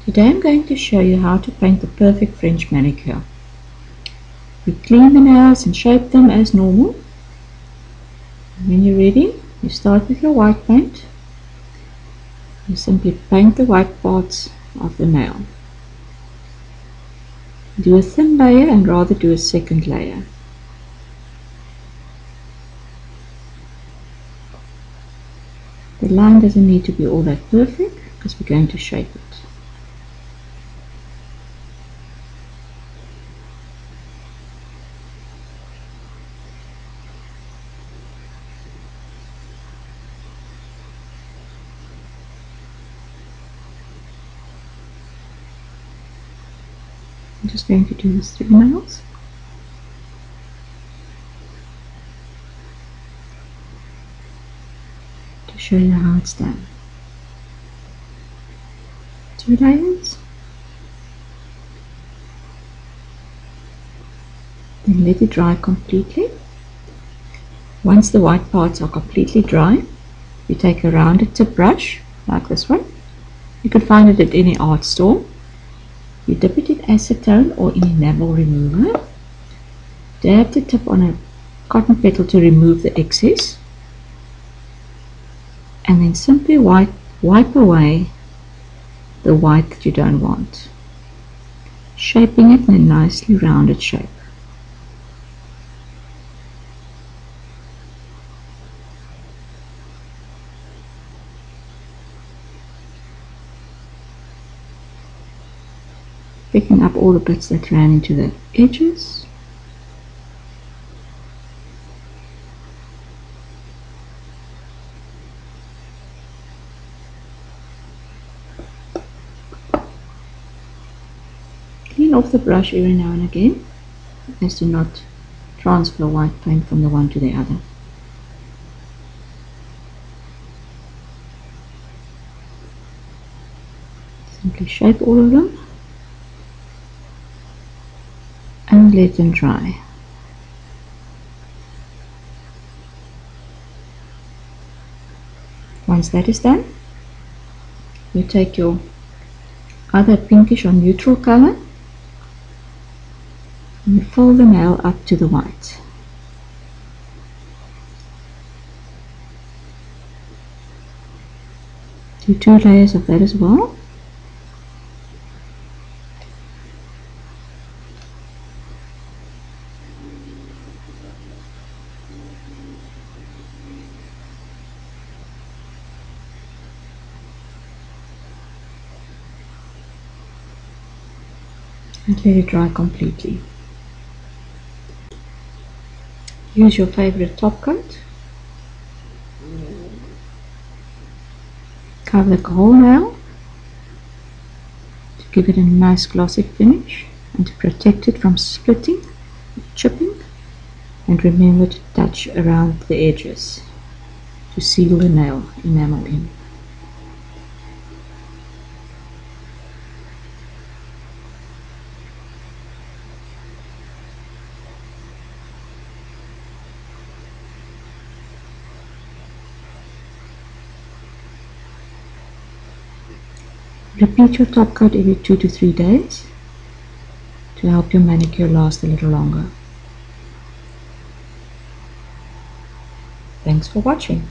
Today I'm going to show you how to paint the perfect French manicure. You clean the nails and shape them as normal. And when you're ready, you start with your white paint. You simply paint the white parts of the nail. Do a thin layer and rather do a second layer. The line doesn't need to be all that perfect because we're going to shape it. I'm just going to do these 3 nails. To show you how it's done. 2 layers. Then let it dry completely. Once the white parts are completely dry, you take a rounded tip brush like this one. You can find it at any art store. You dip it in acetone or in enamel remover. Dab the tip on a cotton petal to remove the excess. And then simply wipe away the white that you don't want, shaping it in a nicely rounded shape. Picking up all the bits that ran into the edges. Clean off the brush every now and again, as to not transfer white paint from the one to the other. Simply shape all of them and let them dry. Once that is done, you take your other pinkish or neutral color and you fill the nail up to the white. Do 2 layers of that as well. And let it dry completely. Use your favorite top coat. Cover the whole nail to give it a nice glossy finish and to protect it from splitting, chipping, and remember to touch around the edges to seal the nail enamel in. Repeat your top coat every 2 to 3 days to help your manicure last a little longer. Thanks for watching.